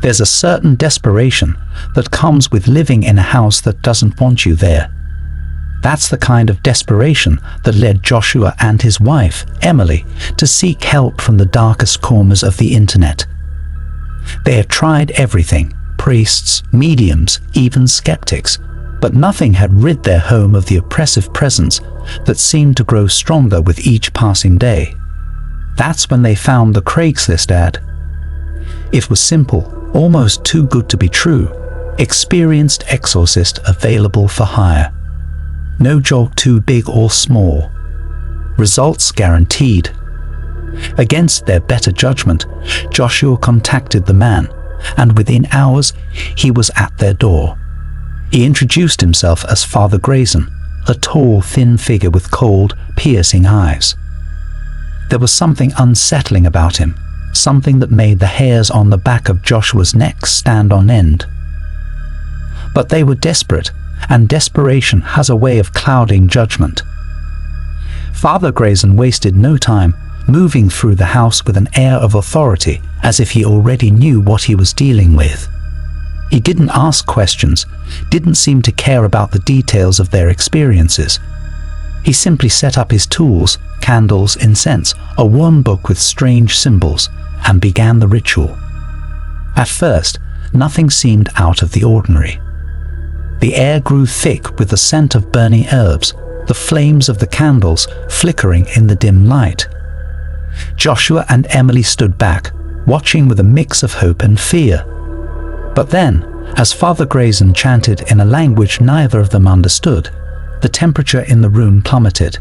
There's a certain desperation that comes with living in a house that doesn't want you there. That's the kind of desperation that led Joshua and his wife, Emily, to seek help from the darkest corners of the internet. They had tried everything, priests, mediums, even skeptics, but nothing had rid their home of the oppressive presence that seemed to grow stronger with each passing day. That's when they found the Craigslist ad. It was simple, almost too good to be true. Experienced exorcist available for hire. No job too big or small. Results guaranteed. Against their better judgment, Joshua contacted the man, and within hours, he was at their door. He introduced himself as Father Grayson, a tall, thin figure with cold, piercing eyes. There was something unsettling about him, something that made the hairs on the back of Joshua's neck stand on end. But they were desperate, and desperation has a way of clouding judgment. Father Grayson wasted no time, moving through the house with an air of authority, as if he already knew what he was dealing with. He didn't ask questions, didn't seem to care about the details of their experiences. He simply set up his tools, candles, incense, a worn book with strange symbols, and began the ritual. At first, nothing seemed out of the ordinary. The air grew thick with the scent of burning herbs, the flames of the candles flickering in the dim light. Joshua and Emily stood back, watching with a mix of hope and fear. But then, as Father Grayson chanted in a language neither of them understood, the temperature in the room plummeted.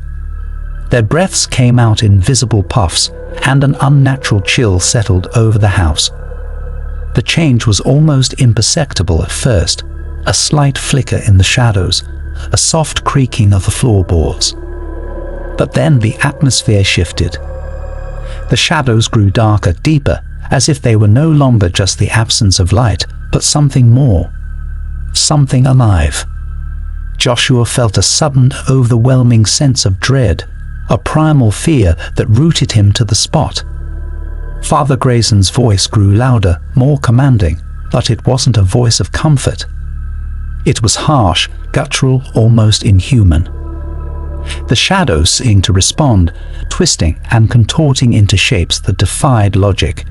Their breaths came out in visible puffs, and an unnatural chill settled over the house. The change was almost imperceptible at first, a slight flicker in the shadows, a soft creaking of the floorboards. But then the atmosphere shifted. The shadows grew darker, deeper, as if they were no longer just the absence of light, but something more, something alive. Joshua felt a sudden, overwhelming sense of dread, a primal fear that rooted him to the spot. Father Grayson's voice grew louder, more commanding, but it wasn't a voice of comfort. It was harsh, guttural, almost inhuman. The shadows seemed to respond, twisting and contorting into shapes that defied logic.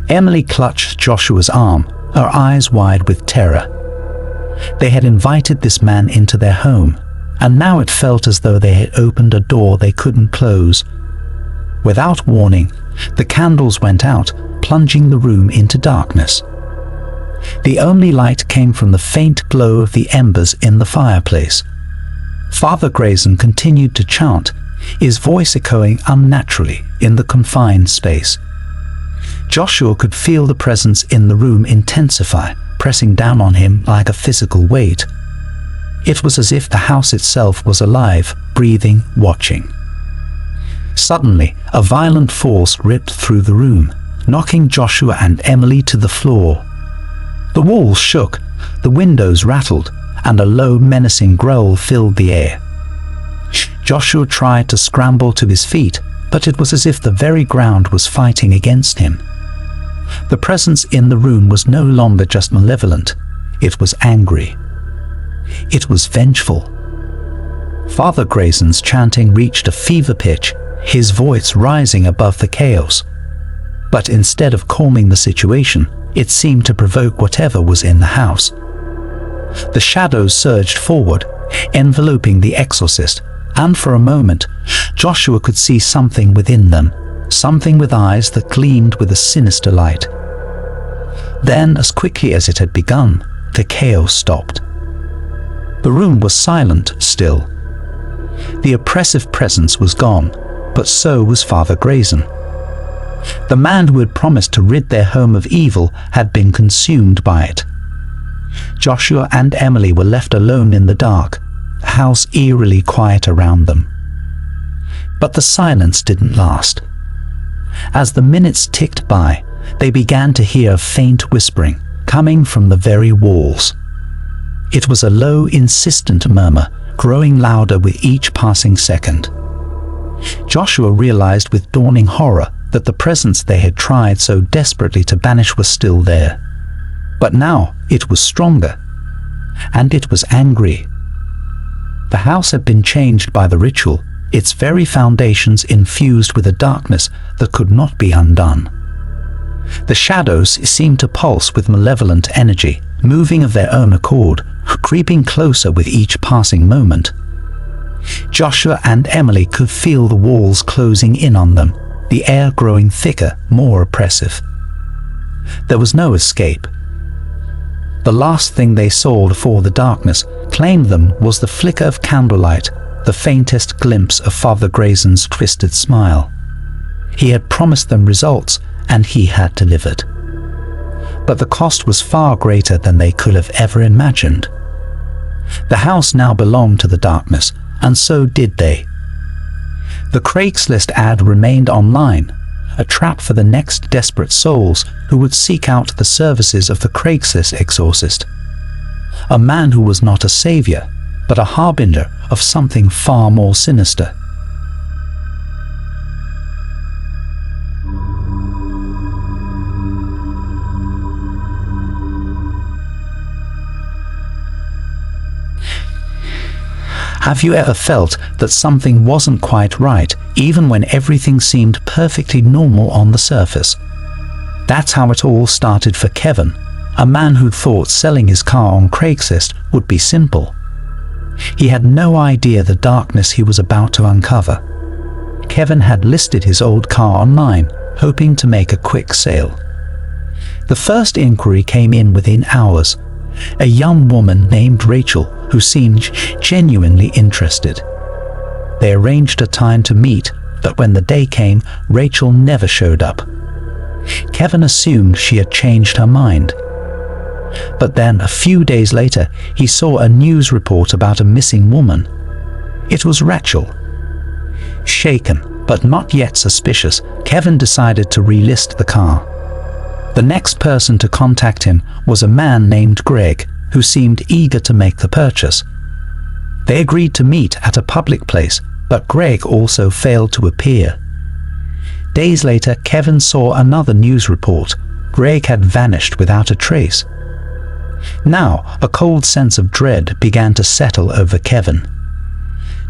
Emily clutched Joshua's arm, her eyes wide with terror. They had invited this man into their home, and now it felt as though they had opened a door they couldn't close. Without warning, the candles went out, plunging the room into darkness. The only light came from the faint glow of the embers in the fireplace. Father Grayson continued to chant, his voice echoing unnaturally in the confined space. Joshua could feel the presence in the room intensify, pressing down on him like a physical weight. It was as if the house itself was alive, breathing, watching. Suddenly, a violent force ripped through the room, knocking Joshua and Emily to the floor. The walls shook, the windows rattled, and a low, menacing growl filled the air. Joshua tried to scramble to his feet, but it was as if the very ground was fighting against him. The presence in the room was no longer just malevolent, it was angry. It was vengeful. Father Grayson's chanting reached a fever pitch, his voice rising above the chaos. But instead of calming the situation, it seemed to provoke whatever was in the house. The shadows surged forward, enveloping the exorcist, and for a moment, Joshua could see something within them, something with eyes that gleamed with a sinister light. Then, as quickly as it had begun, the chaos stopped. The room was silent still. The oppressive presence was gone, but so was Father Grayson. The man who had promised to rid their home of evil had been consumed by it. Joshua and Emily were left alone in the dark, the house eerily quiet around them. But the silence didn't last. As the minutes ticked by, they began to hear faint whispering coming from the very walls. It was a low, insistent murmur, growing louder with each passing second. Joshua realized with dawning horror that the presence they had tried so desperately to banish was still there. But now it was stronger, and it was angry. The house had been changed by the ritual, its very foundations infused with a darkness that could not be undone. The shadows seemed to pulse with malevolent energy, moving of their own accord, creeping closer with each passing moment. Joshua and Emily could feel the walls closing in on them, the air growing thicker, more oppressive. There was no escape. The last thing they saw before the darkness claimed them was the flicker of candlelight, the faintest glimpse of Father Grayson's twisted smile. He had promised them results, and he had delivered. But the cost was far greater than they could have ever imagined. The house now belonged to the darkness, and so did they. The Craigslist ad remained online, a trap for the next desperate souls who would seek out the services of the Craigslist exorcist. A man who was not a savior, but a harbinger of something far more sinister. Have you ever felt that something wasn't quite right, even when everything seemed perfectly normal on the surface? That's how it all started for Kevin, a man who thought selling his car on Craigslist would be simple. He had no idea the darkness he was about to uncover. Kevin had listed his old car online, hoping to make a quick sale. The first inquiry came in within hours. A young woman named Rachel who seemed genuinely interested. They arranged a time to meet, but when the day came, Rachel never showed up. Kevin assumed she had changed her mind. But then, a few days later, he saw a news report about a missing woman. It was Rachel. Shaken, but not yet suspicious, Kevin decided to relist the car. The next person to contact him was a man named Greg, who seemed eager to make the purchase. They agreed to meet at a public place, but Greg also failed to appear. Days later, Kevin saw another news report. Greg had vanished without a trace. Now, a cold sense of dread began to settle over Kevin.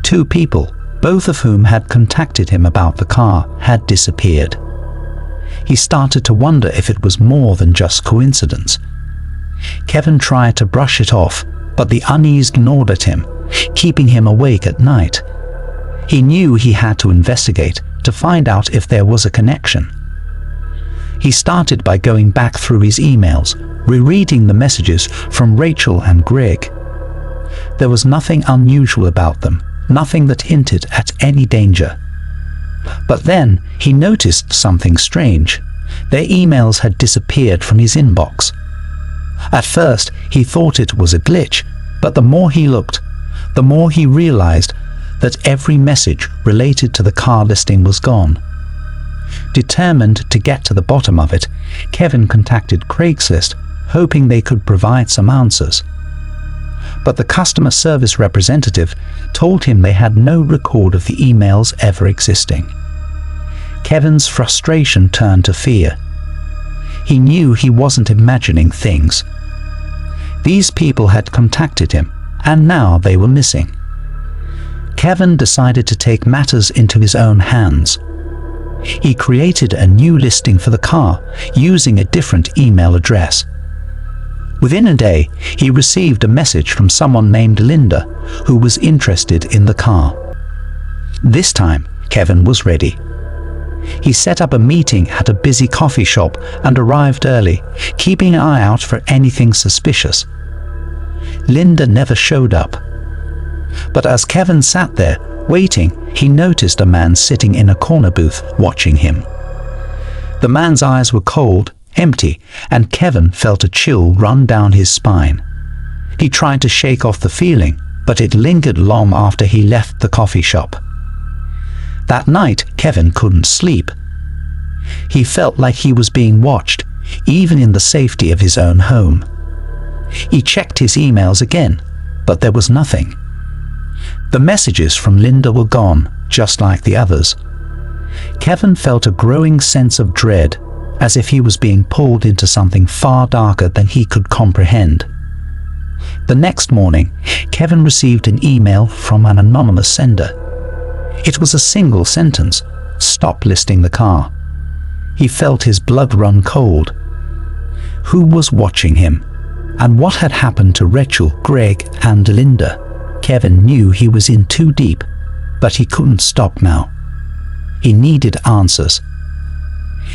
Two people, both of whom had contacted him about the car, had disappeared. He started to wonder if it was more than just coincidence. Kevin tried to brush it off, but the unease gnawed at him, keeping him awake at night. He knew he had to investigate to find out if there was a connection. He started by going back through his emails, rereading the messages from Rachel and Greg. There was nothing unusual about them, nothing that hinted at any danger. But then he noticed something strange. Their emails had disappeared from his inbox. At first, he thought it was a glitch, but the more he looked, the more he realized that every message related to the car listing was gone. Determined to get to the bottom of it, Kevin contacted Craigslist, hoping they could provide some answers. But the customer service representative told him they had no record of the emails ever existing. Kevin's frustration turned to fear. He knew he wasn't imagining things. These people had contacted him, and now they were missing. Kevin decided to take matters into his own hands. He created a new listing for the car using a different email address. Within a day, he received a message from someone named Linda, who was interested in the car. This time, Kevin was ready. He set up a meeting at a busy coffee shop and arrived early, keeping an eye out for anything suspicious. Linda never showed up. But as Kevin sat there, waiting, he noticed a man sitting in a corner booth watching him. The man's eyes were cold, empty, and Kevin felt a chill run down his spine. He tried to shake off the feeling, but it lingered long after he left the coffee shop. That night, Kevin couldn't sleep. He felt like he was being watched, even in the safety of his own home. He checked his emails again, but there was nothing. The messages from Linda were gone, just like the others. Kevin felt a growing sense of dread, as if he was being pulled into something far darker than he could comprehend. The next morning, Kevin received an email from an anonymous sender. It was a single sentence: "Stop listing the car." He felt his blood run cold. Who was watching him? And what had happened to Rachel, Greg, and Linda? Kevin knew he was in too deep, but he couldn't stop now. He needed answers.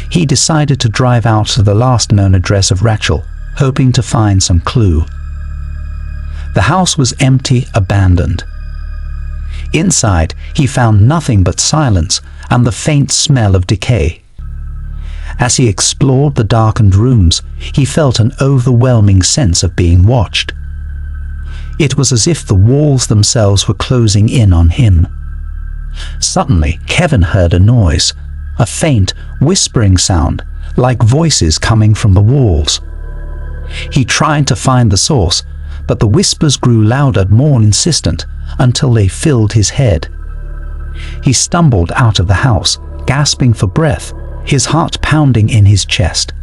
He decided to drive out to the last known address of Rachel, hoping to find some clue. The house was empty, abandoned. Inside, he found nothing but silence and the faint smell of decay. As he explored the darkened rooms, he felt an overwhelming sense of being watched. It was as if the walls themselves were closing in on him. Suddenly, Kevin heard a noise, a faint, whispering sound, like voices coming from the walls. He tried to find the source, but the whispers grew louder, more insistent, until they filled his head. He stumbled out of the house, gasping for breath, his heart pounding in his chest.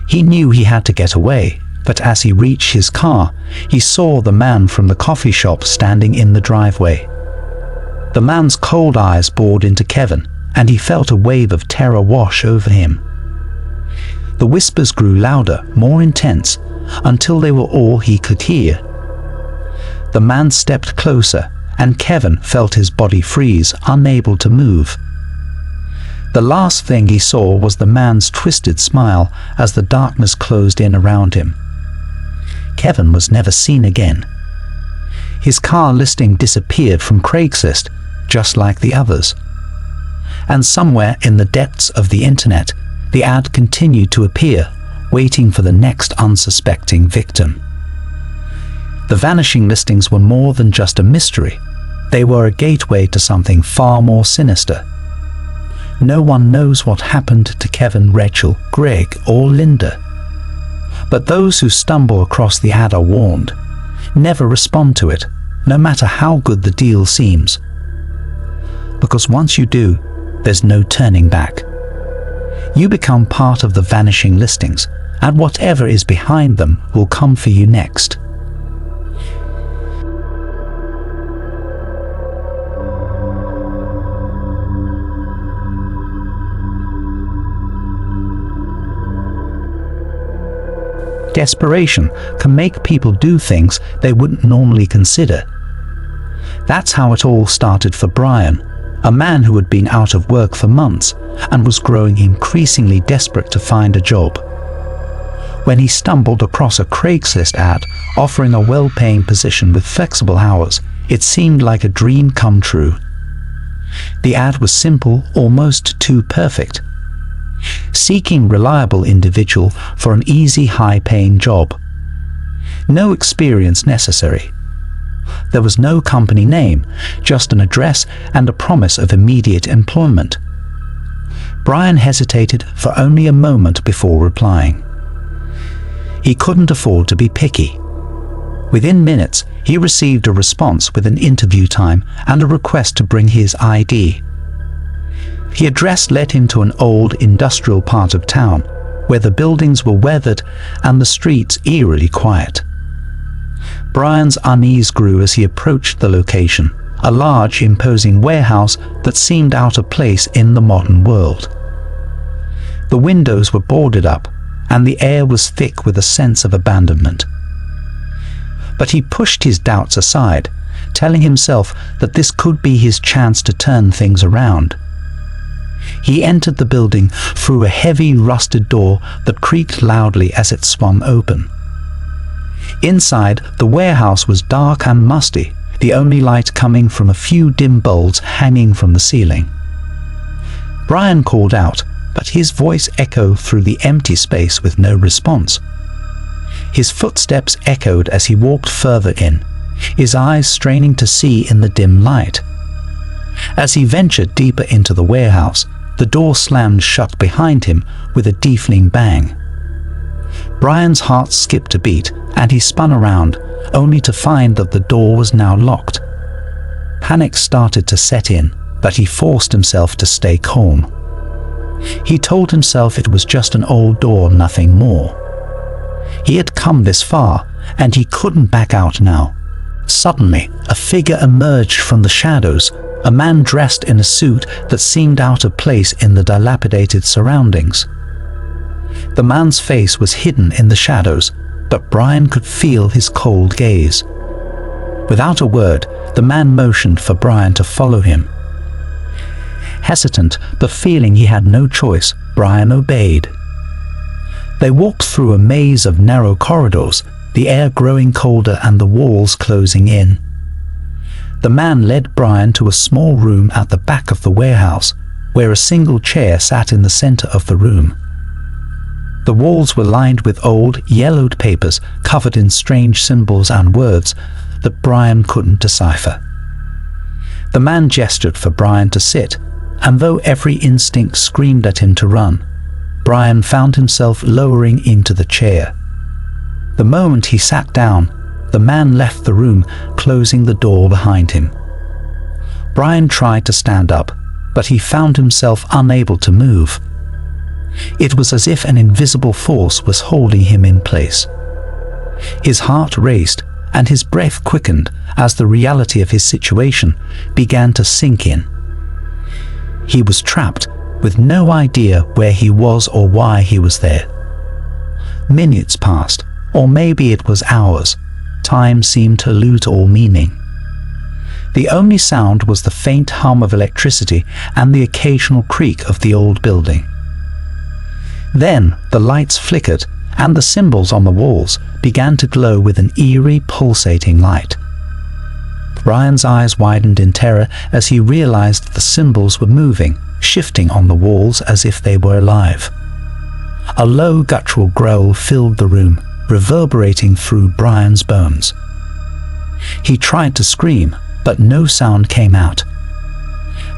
He knew he had to get away, but as he reached his car, he saw the man from the coffee shop standing in the driveway. The man's cold eyes bored into Kevin, and he felt a wave of terror wash over him. The whispers grew louder, more intense, until they were all he could hear. The man stepped closer, and Kevin felt his body freeze, unable to move. The last thing he saw was the man's twisted smile as the darkness closed in around him. Kevin was never seen again. His car listing disappeared from Craigslist, just like the others. And somewhere in the depths of the internet, the ad continued to appear, waiting for the next unsuspecting victim. The vanishing listings were more than just a mystery. They were a gateway to something far more sinister. No one knows what happened to Kevin, Rachel, Greg, or Linda. But those who stumble across the ad are warned. Never respond to it, no matter how good the deal seems. Because once you do, there's no turning back. You become part of the vanishing listings, and whatever is behind them will come for you next. Desperation can make people do things they wouldn't normally consider. That's how it all started for Brian, a man who had been out of work for months and was growing increasingly desperate to find a job. When he stumbled across a Craigslist ad offering a well-paying position with flexible hours, it seemed like a dream come true. The ad was simple, almost too perfect. Seeking reliable individual for an easy, high-paying job. No experience necessary. There was no company name, just an address and a promise of immediate employment. Brian hesitated for only a moment before replying. He couldn't afford to be picky. Within minutes, he received a response with an interview time and a request to bring his ID. The address led him to an old industrial part of town, where the buildings were weathered and the streets eerily quiet. Brian's unease grew as he approached the location, a large, imposing warehouse that seemed out of place in the modern world. The windows were boarded up, and the air was thick with a sense of abandonment. But he pushed his doubts aside, telling himself that this could be his chance to turn things around. He entered the building through a heavy, rusted door that creaked loudly as it swung open. Inside, the warehouse was dark and musty, the only light coming from a few dim bulbs hanging from the ceiling. Brian called out, but his voice echoed through the empty space with no response. His footsteps echoed as he walked further in, his eyes straining to see in the dim light. As he ventured deeper into the warehouse, the door slammed shut behind him with a deafening bang. Brian's heart skipped a beat, and he spun around, only to find that the door was now locked. Panic started to set in, but he forced himself to stay calm. He told himself it was just an old door, nothing more. He had come this far, and he couldn't back out now. Suddenly, a figure emerged from the shadows, a man dressed in a suit that seemed out of place in the dilapidated surroundings. The man's face was hidden in the shadows, but Brian could feel his cold gaze. Without a word, the man motioned for Brian to follow him. Hesitant, but feeling he had no choice, Brian obeyed. They walked through a maze of narrow corridors, the air growing colder and the walls closing in. The man led Brian to a small room at the back of the warehouse, where a single chair sat in the center of the room. The walls were lined with old, yellowed papers covered in strange symbols and words that Brian couldn't decipher. The man gestured for Brian to sit, and though every instinct screamed at him to run, Brian found himself lowering into the chair. The moment he sat down, the man left the room, closing the door behind him. Brian tried to stand up, but he found himself unable to move. It was as if an invisible force was holding him in place. His heart raced, and his breath quickened as the reality of his situation began to sink in. He was trapped, with no idea where he was or why he was there. Minutes passed, or maybe it was hours. Time seemed to lose all meaning. The only sound was the faint hum of electricity and the occasional creak of the old building. Then the lights flickered, and the symbols on the walls began to glow with an eerie, pulsating light. Brian's eyes widened in terror as he realized the symbols were moving, shifting on the walls as if they were alive. A low, guttural growl filled the room, reverberating through Brian's bones. He tried to scream, but no sound came out.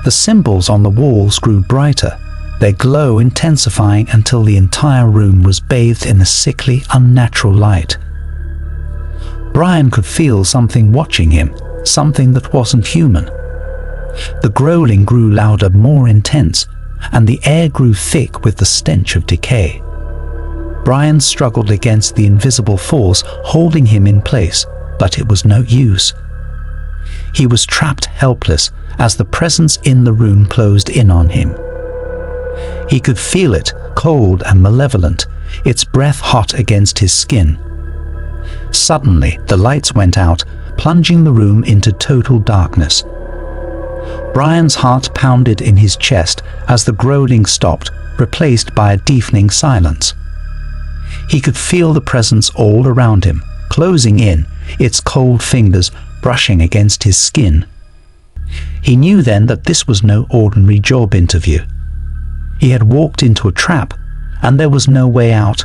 The symbols on the walls grew brighter, their glow intensifying until the entire room was bathed in a sickly, unnatural light. Brian could feel something watching him, something that wasn't human. The growling grew louder, more intense, and the air grew thick with the stench of decay. Brian struggled against the invisible force holding him in place, but it was no use. He was trapped helpless as the presence in the room closed in on him. He could feel it, cold and malevolent, its breath hot against his skin. Suddenly, the lights went out, plunging the room into total darkness. Brian's heart pounded in his chest as the growling stopped, replaced by a deafening silence. He could feel the presence all around him, closing in, its cold fingers brushing against his skin. He knew then that this was no ordinary job interview. He had walked into a trap, and there was no way out.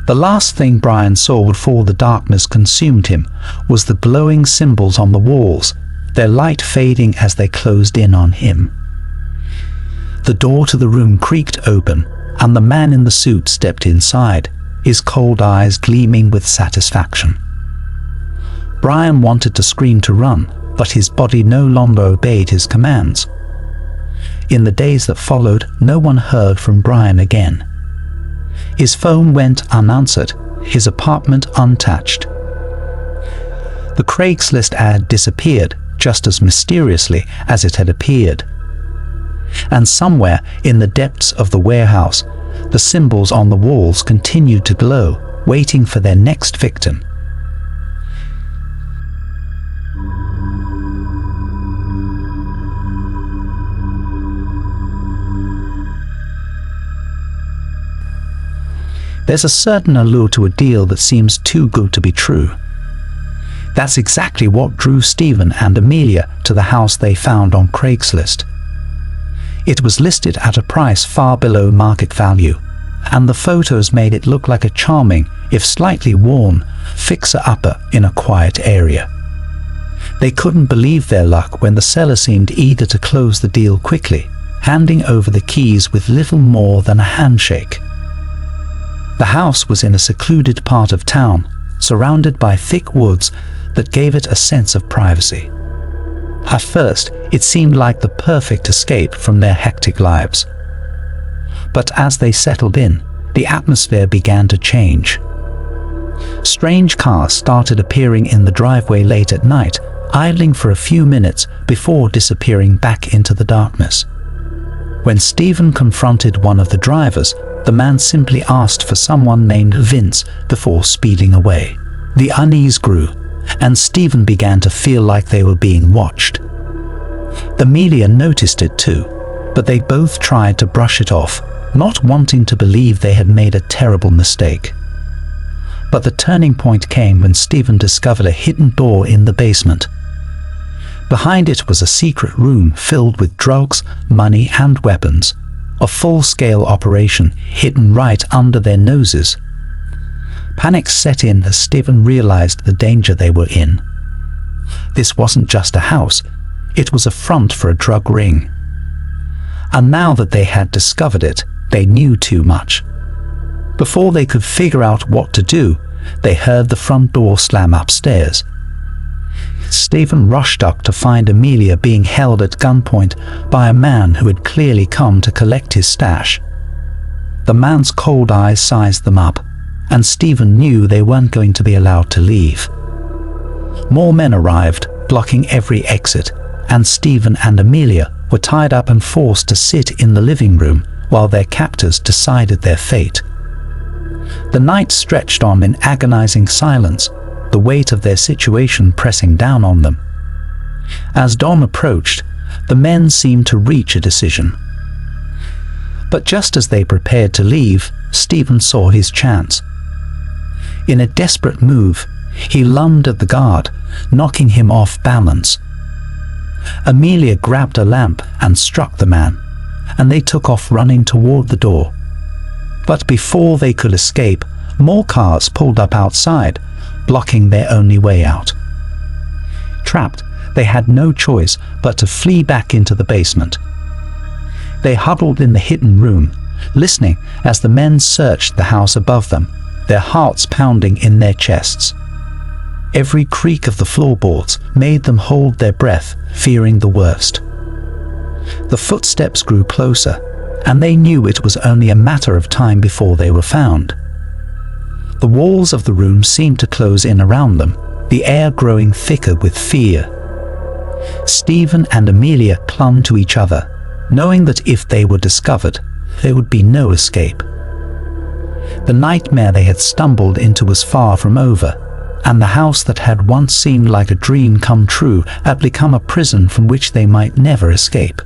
The last thing Brian saw before the darkness consumed him was the glowing symbols on the walls, their light fading as they closed in on him. The door to the room creaked open, and the man in the suit stepped inside, his cold eyes gleaming with satisfaction. Brian wanted to scream to run, but his body no longer obeyed his commands. In the days that followed, no one heard from Brian again. His phone went unanswered, his apartment untouched. The Craigslist ad disappeared just as mysteriously as it had appeared. And somewhere in the depths of the warehouse, the symbols on the walls continued to glow, waiting for their next victim. There's a certain allure to a deal that seems too good to be true. That's exactly what drew Stephen and Amelia to the house they found on Craigslist. It was listed at a price far below market value, and the photos made it look like a charming, if slightly worn, fixer-upper in a quiet area. They couldn't believe their luck when the seller seemed eager to close the deal quickly, handing over the keys with little more than a handshake. The house was in a secluded part of town, surrounded by thick woods that gave it a sense of privacy. At first, it seemed like the perfect escape from their hectic lives. But as they settled in, the atmosphere began to change. Strange cars started appearing in the driveway late at night, idling for a few minutes before disappearing back into the darkness. When Stephen confronted one of the drivers, the man simply asked for someone named Vince before speeding away. The unease grew, and Stephen began to feel like they were being watched. Amelia noticed it too, but they both tried to brush it off, not wanting to believe they had made a terrible mistake. But the turning point came when Stephen discovered a hidden door in the basement. Behind it was a secret room filled with drugs, money, and weapons, a full-scale operation hidden right under their noses. Panic set in as Stephen realized the danger they were in. This wasn't just a house, it was a front for a drug ring. And now that they had discovered it, they knew too much. Before they could figure out what to do, they heard the front door slam upstairs. Stephen rushed up to find Amelia being held at gunpoint by a man who had clearly come to collect his stash. The man's cold eyes sized them up, and Stephen knew they weren't going to be allowed to leave. More men arrived, blocking every exit, and Stephen and Amelia were tied up and forced to sit in the living room while their captors decided their fate. The night stretched on in agonizing silence, the weight of their situation pressing down on them. As dawn approached, the men seemed to reach a decision. But just as they prepared to leave, Stephen saw his chance. In a desperate move, he lunged at the guard, knocking him off balance. Amelia grabbed a lamp and struck the man, and they took off running toward the door. But before they could escape, more cars pulled up outside, blocking their only way out. Trapped, they had no choice but to flee back into the basement. They huddled in the hidden room, listening as the men searched the house above them, their hearts pounding in their chests. Every creak of the floorboards made them hold their breath, fearing the worst. The footsteps grew closer, and they knew it was only a matter of time before they were found. The walls of the room seemed to close in around them, the air growing thicker with fear. Stephen and Amelia clung to each other, knowing that if they were discovered, there would be no escape. The nightmare they had stumbled into was far from over, and the house that had once seemed like a dream come true had become a prison from which they might never escape.